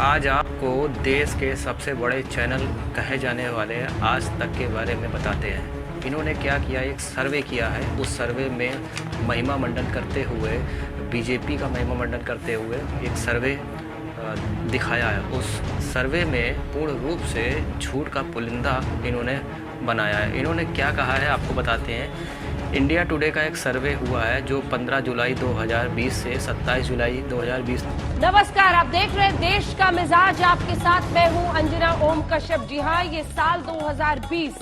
आज आपको देश के सबसे बड़े चैनल कहे जाने वाले आज तक के बारे में बताते हैं। इन्होंने क्या किया, एक सर्वे किया है। उस सर्वे में महिमा मंडन करते हुए, बीजेपी का महिमा मंडन करते हुए एक सर्वे दिखाया है। उस सर्वे में पूर्ण रूप से झूठ का पुलिंदा इन्होंने बनाया है। इन्होंने क्या कहा है आपको बताते हैं। इंडिया टुडे का एक सर्वे हुआ है जो 15 जुलाई 2020 से 27 जुलाई 2020। नमस्कार, आप देख रहे हैं देश का मिजाज। आपके साथ मैं हूं अंजना ओम कश्यप। जी हाँ, ये साल 2020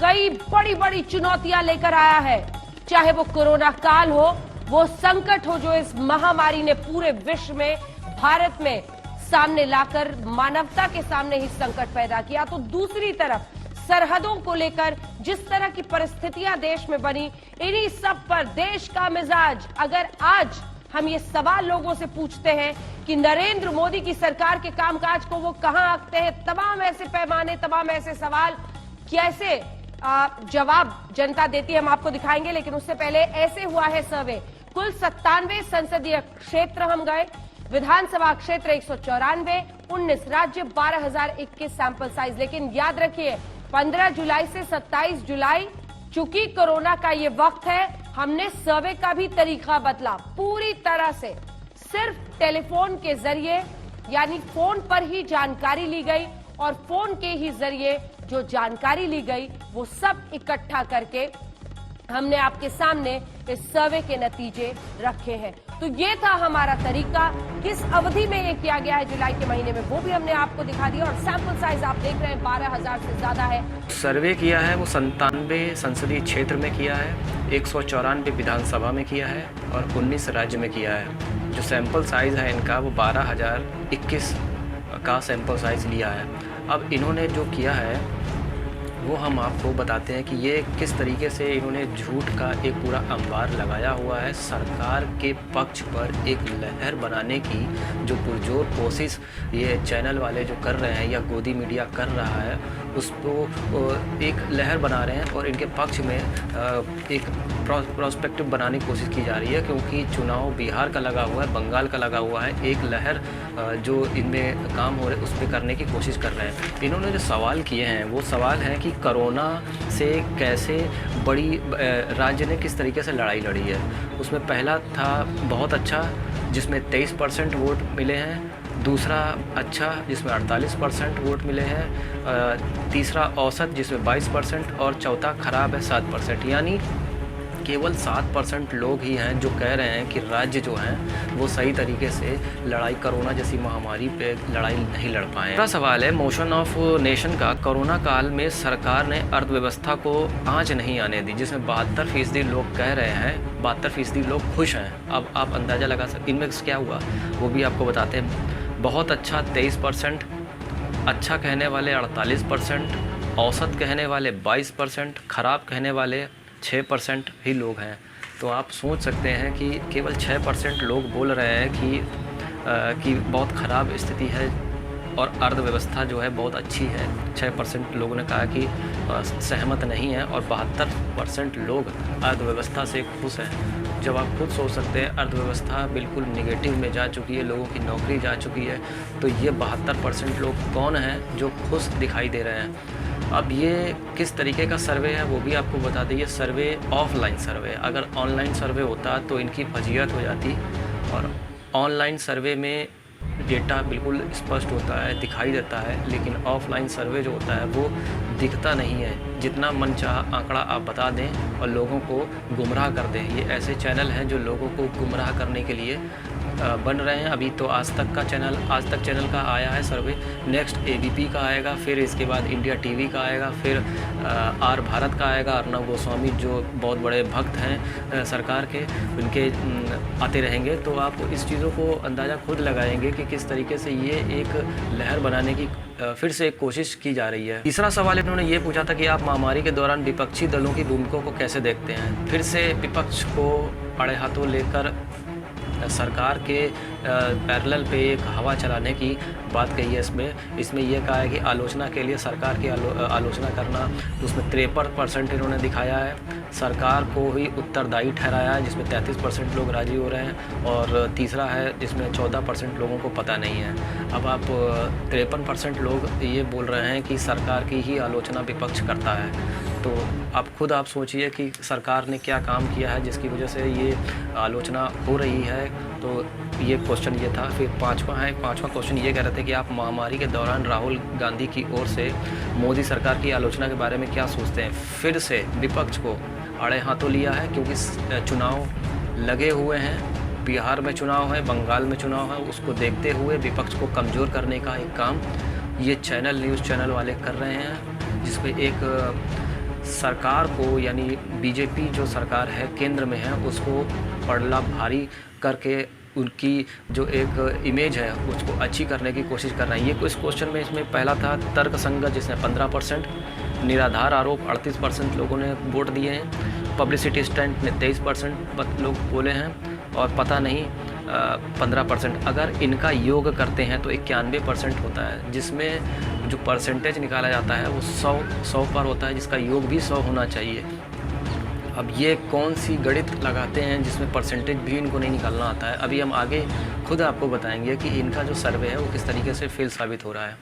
कई बड़ी बड़ी चुनौतियां लेकर आया है। चाहे वो कोरोना काल हो, वो संकट हो जो इस महामारी ने पूरे विश्व में, भारत में सामने लाकर मानवता के सामने ही संकट पैदा किया, तो दूसरी तरफ सरहदों को लेकर जिस तरह की परिस्थितियां देश में बनी, इन्हीं सब पर देश का मिजाज। अगर आज हम ये सवाल लोगों से पूछते हैं कि नरेंद्र मोदी की सरकार के कामकाज को वो कहां आंकते हैं, तमाम ऐसे पैमाने, तमाम ऐसे सवाल, कैसे जवाब जनता देती है, हम आपको दिखाएंगे। लेकिन उससे पहले ऐसे हुआ है सर्वे। कुल 97 संसदीय क्षेत्र हम गए, विधानसभा क्षेत्र 194, 19 राज्य, 12,021 सैंपल साइज। लेकिन याद रखिए, 15 जुलाई से 27 जुलाई, चूंकि कोरोना का ये वक्त है, हमने सर्वे का भी तरीका बदला पूरी तरह से। सिर्फ टेलीफोन के जरिए, यानी फोन पर ही जानकारी ली गई, और फोन के ही जरिए जो जानकारी ली गई वो सब इकट्ठा करके हमने आपके सामने इस सर्वे के नतीजे रखे हैं। तो ये था हमारा तरीका। किस अवधि में ये किया गया है जुलाई के महीने में, वो भी हमने आपको दिखा दिया। और सैंपल साइज आप देख रहे हैं 12,000 से ज्यादा है। सर्वे किया है वो 97 संसदीय क्षेत्र में किया है, 194 विधानसभा में किया है और 19 राज्य में किया है। जो सैंपल साइज है इनका वो 12,021 का सैंपल साइज लिया है। अब इन्होंने जो किया है वो हम आपको बताते हैं कि ये किस तरीके से इन्होंने झूठ का एक पूरा अंबार लगाया हुआ है। सरकार के पक्ष पर एक लहर बनाने की जो पुरजोर कोशिश ये चैनल वाले जो कर रहे हैं या गोदी मीडिया कर रहा है, उसको एक लहर बना रहे हैं और इनके पक्ष में एक प्रोस्पेक्टिव बनाने की कोशिश की जा रही है। क्योंकि चुनाव बिहार का लगा हुआ है, बंगाल का लगा हुआ है, एक लहर जो इनमें काम हो रहे है उस पर करने की कोशिश कर रहे हैं। इन्होंने जो सवाल किए हैं वो सवाल हैं कि कोरोना से कैसे बड़ी राज्य ने किस तरीके से लड़ाई लड़ी है। उसमें पहला था बहुत अच्छा, जिसमें 23% वोट मिले हैं। दूसरा अच्छा, जिसमें 48% वोट मिले हैं। तीसरा औसत, जिसमें 22%। और चौथा खराब है 7%। यानी केवल 7% लोग ही हैं जो कह रहे हैं कि राज्य जो हैं वो सही तरीके से लड़ाई, कोरोना जैसी महामारी पे लड़ाई नहीं लड़ पाए। दूसरा सवाल है मोशन ऑफ नेशन का। कोरोना काल में सरकार ने अर्थव्यवस्था को आंच नहीं आने दी, जिसमें 72% लोग कह रहे हैं, 72% लोग खुश हैं। अब आप अंदाज़ा लगा सकते इनमें क्या हुआ, वो भी आपको बताते हैं। बहुत अच्छा 23%, अच्छा कहने वाले 48%, औसत कहने वाले 22%, खराब कहने वाले 6% ही लोग हैं। तो आप सोच सकते हैं कि केवल 6% लोग बोल रहे हैं कि बहुत ख़राब स्थिति है और अर्थव्यवस्था जो है बहुत अच्छी है। 6% लोगों ने कहा कि सहमत नहीं है और 72% लोग अर्थव्यवस्था से खुश हैं। जब आप खुद सोच सकते हैं अर्थव्यवस्था बिल्कुल निगेटिव में जा चुकी है, लोगों की नौकरी जा चुकी है, तो ये 72% लोग कौन हैं जो खुश दिखाई दे रहे हैं। अब ये किस तरीके का सर्वे है वो भी आपको बता दें। ये सर्वे ऑफलाइन सर्वे, अगर ऑनलाइन सर्वे होता तो इनकी फजीहत हो जाती। और ऑनलाइन सर्वे में डेटा बिल्कुल स्पष्ट होता है, दिखाई देता है, लेकिन ऑफलाइन सर्वे जो होता है वो दिखता नहीं है। जितना मनचाहा आंकड़ा आप बता दें और लोगों को गुमराह कर दें। ये ऐसे चैनल हैं जो लोगों को गुमराह करने के लिए बन रहे हैं। अभी तो आज तक चैनल का आया है सर्वे, नेक्स्ट एबीपी का आएगा, फिर इसके बाद इंडिया टीवी का आएगा, फिर आर भारत का आएगा। अर्नब गोस्वामी जो बहुत बड़े भक्त हैं सरकार के, उनके आते रहेंगे। तो आप इस चीज़ों को अंदाज़ा खुद लगाएंगे कि किस तरीके से ये एक लहर बनाने की फिर से एक कोशिश की जा रही है। तीसरा सवाल इन्होंने ये पूछा था कि आप महामारी के दौरान विपक्षी दलों की भूमिका को कैसे देखते हैं। फिर से विपक्ष को अड़े हाथों लेकर सरकार के पैरेलल पे एक हवा चलाने की बात कही है। इसमें यह कहा है कि आलोचना के लिए सरकार की आलोचना करना, उसमें 53% इन्होंने दिखाया है। सरकार को ही उत्तरदायी ठहराया है, जिसमें 33% लोग राजी हो रहे हैं, और तीसरा है जिसमें 14% लोगों को पता नहीं है। अब आप 53% लोग ये बोल रहे हैं कि सरकार की ही आलोचना विपक्ष करता है, तो आप सोचिए कि सरकार ने क्या काम किया है जिसकी वजह से ये आलोचना हो रही है। तो ये क्वेश्चन ये था। फिर पांचवा क्वेश्चन ये कह रहे थे कि आप महामारी के दौरान राहुल गांधी की ओर से मोदी सरकार की आलोचना के बारे में क्या सोचते हैं। फिर से विपक्ष को आड़े हाथों लिया है, क्योंकि चुनाव लगे हुए हैं, बिहार में चुनाव है, बंगाल में चुनाव है, उसको देखते हुए विपक्ष को कमज़ोर करने का एक काम ये न्यूज़ चैनल वाले कर रहे हैं, जिसमें एक सरकार को, यानी बीजेपी जो सरकार है केंद्र में है, उसको पड़ला भारी करके उनकी जो एक इमेज है उसको अच्छी करने की कोशिश कर रहे हैं। ये कुछ क्वेश्चन में इसमें पहला था तर्कसंगत, जिसमें 15%, निराधार आरोप 38% लोगों ने वोट दिए हैं, पब्लिसिटी स्टंट ने 23% लोग बोले हैं, और पता नहीं 15%। अगर इनका योग करते हैं तो 91% होता है, जिसमें जो परसेंटेज निकाला जाता है वो 100 पर होता है, जिसका योग भी 100 होना चाहिए। अब ये कौन सी गणित लगाते हैं जिसमें परसेंटेज भी इनको नहीं निकालना आता है। अभी हम आगे खुद आपको बताएंगे कि इनका जो सर्वे है वो किस तरीके से फेल साबित हो रहा है।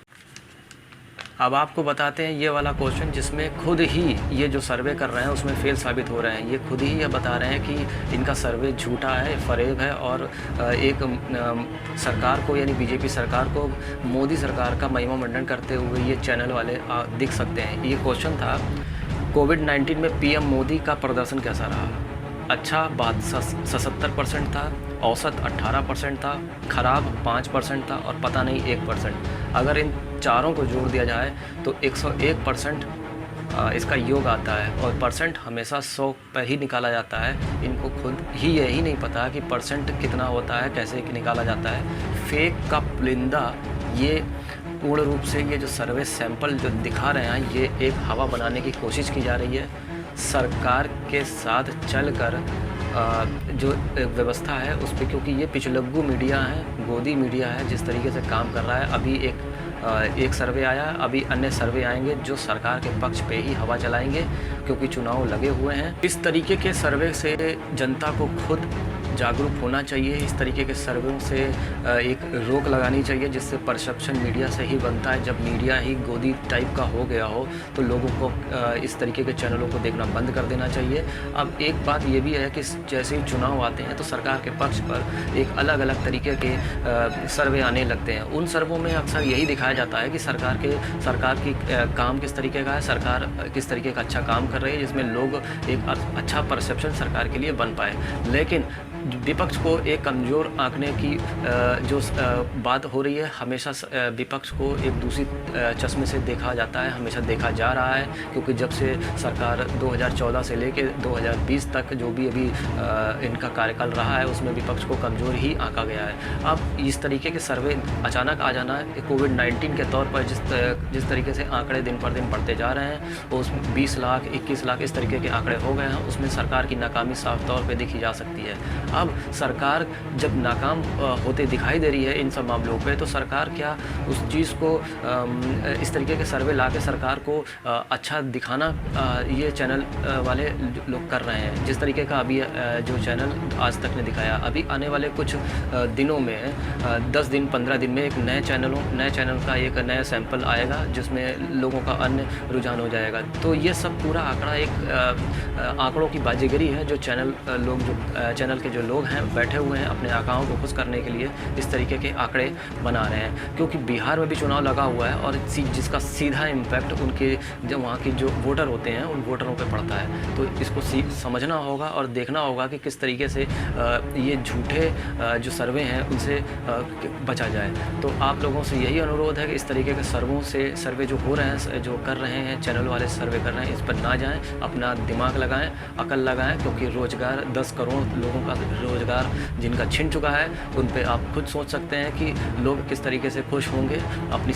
अब आपको बताते हैं ये वाला क्वेश्चन, जिसमें खुद ही ये जो सर्वे कर रहे हैं उसमें फेल साबित हो रहे हैं। ये खुद ही ये बता रहे हैं कि इनका सर्वे झूठा है, फरेब है, और एक सरकार को, यानी बीजेपी सरकार को मोदी सरकार का महिमा मंडन करते हुए ये चैनल वाले दिख सकते हैं। ये क्वेश्चन था, कोविड-19 में पीएम मोदी का प्रदर्शन कैसा रहा। अच्छा 77% था, औसत 18% था, खराब 5% था, और पता नहीं 1%। अगर इन चारों को जोड़ दिया जाए तो 101% इसका योग आता है, और परसेंट हमेशा 100 पर ही निकाला जाता है। इनको खुद ही यही नहीं पता कि परसेंट कितना होता है, कैसे निकाला जाता है। फेक का पुलिंदा ये पूर्ण रूप से ये जो सर्वे सैंपल जो दिखा रहे हैं, ये एक हवा बनाने की कोशिश की जा रही है सरकार के साथ चलकर। जो व्यवस्था है उस पर, क्योंकि ये पिछलग्गू मीडिया है, गोदी मीडिया है, जिस तरीके से काम कर रहा है। अभी एक सर्वे आया, अभी अन्य सर्वे आएंगे जो सरकार के पक्ष पे ही हवा चलाएंगे, क्योंकि चुनाव लगे हुए हैं। इस तरीके के सर्वे से जनता को खुद जागरूक होना चाहिए। इस तरीके के सर्वे से एक रोक लगानी चाहिए, जिससे परसेप्शन मीडिया से ही बनता है। जब मीडिया ही गोदी टाइप का हो गया हो तो लोगों को इस तरीके के चैनलों को देखना बंद कर देना चाहिए। अब एक बात ये भी है कि जैसे ही चुनाव आते हैं तो सरकार के पक्ष पर एक अलग अलग तरीके के सर्वे आने लगते हैं। उन सर्वों में अक्सर यही दिखाया जाता है कि सरकार की काम किस तरीके का है, सरकार किस तरीके का अच्छा काम कर रही है, जिसमें लोग एक अच्छा परसेप्शन सरकार के लिए बन पाए। लेकिन विपक्ष को एक कमज़ोर आंकने की जो बात हो रही है, हमेशा विपक्ष को एक दूसरी चश्मे से देखा जाता है, हमेशा देखा जा रहा है, क्योंकि जब से सरकार 2014 से लेकर 2020 तक जो भी अभी इनका कार्यकाल रहा है, उसमें विपक्ष को कमज़ोर ही आंका गया है। अब इस तरीके के सर्वे अचानक आ जाना कोविड-19 के तौर पर जिस तरीके से आंकड़े दिन पर दिन बढ़ते जा रहे हैं, उस 20 लाख 21 लाख इस तरीके के आंकड़े हो गए हैं, उसमें सरकार की नाकामी साफ तौर पर देखी जा सकती है। अब सरकार जब नाकाम होते दिखाई दे रही है इन सब मामलों पे, तो सरकार क्या उस चीज़ को इस तरीके के सर्वे ला के सरकार को अच्छा दिखाना ये चैनल वाले लोग कर रहे हैं। जिस तरीके का अभी जो चैनल आज तक ने दिखाया, अभी आने वाले कुछ दिनों में 10 दिन 15 दिन में एक नए चैनल का एक नया सैंपल आएगा, जिसमें लोगों का अन्य रुझान हो जाएगा। तो ये सब पूरा आंकड़ा एक आंकड़ों की बाजीगरी है, जो चैनल के जो लोग हैं बैठे हुए हैं अपने आकाओं को खुश करने के लिए इस तरीके के आंकड़े बना रहे हैं। क्योंकि बिहार में भी चुनाव लगा हुआ है, और जिसका सीधा इम्पैक्ट उनके जो वहाँ के जो वोटर होते हैं उन वोटरों पे पड़ता है। तो इसको समझना होगा और देखना होगा कि किस तरीके से ये झूठे जो सर्वे हैं उनसे बचा जाए। तो आप लोगों से यही अनुरोध है कि इस तरीके के सर्वे जो हो रहे हैं, जो कर रहे हैं चैनल वाले सर्वे कर रहे हैं, इस पर ना जाएं, अपना दिमाग लगाएं, अकल लगाएं, क्योंकि रोज़गार 10 करोड़ लोगों का रोज़गार जिनका छिन चुका है उन पे आप खुद सोच सकते हैं कि लोग किस तरीके से खुश होंगे। अपनी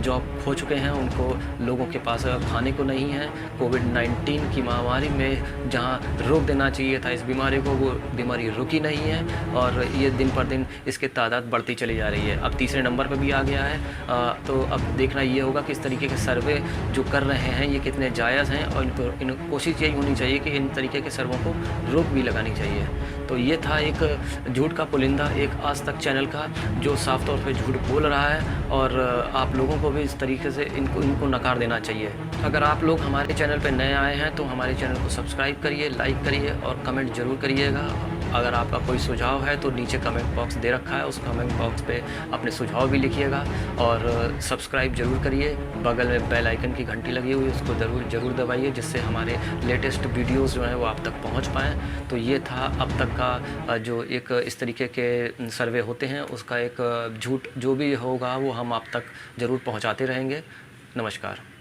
जॉब खो चुके हैं, उनको लोगों के पास खाने को नहीं है। कोविड-19 की महामारी में जहाँ रोक देना चाहिए था इस बीमारी को, वो बीमारी रुकी नहीं है और ये दिन पर दिन इसकी तादाद बढ़ती चली जा रही है। अब तीसरे नंबर पर भी आ गया है। तो अब देखना ये होगा कि इस तरीके के सर्वे जो कर रहे हैं ये कितने जायज़ हैं और इन कोशिश यही होनी चाहिए कि इन तरीके के सर्वों को रोक भी लगानी चाहिए। तो ये था एक झूठ का पुलिंदा, एक आज तक चैनल का, जो साफ तौर पे झूठ बोल रहा है और आप लोगों को भी इस तरीके से इनको नकार देना चाहिए। अगर आप लोग हमारे चैनल पे नए आए हैं तो हमारे चैनल को सब्सक्राइब करिए, लाइक करिए और कमेंट ज़रूर करिएगा। अगर आपका कोई सुझाव है तो नीचे कमेंट बॉक्स दे रखा है, उस कमेंट बॉक्स पे अपने सुझाव भी लिखिएगा और सब्सक्राइब ज़रूर करिए। बगल में बेल आइकन की घंटी लगी हुई है, उसको ज़रूर दबाइए, जिससे हमारे लेटेस्ट वीडियोस जो हैं वो आप तक पहुंच पाएँ। तो ये था अब तक का जो एक इस तरीके के सर्वे होते हैं उसका एक झूठ जो भी होगा वो हम आप तक ज़रूर पहुँचाते रहेंगे। नमस्कार।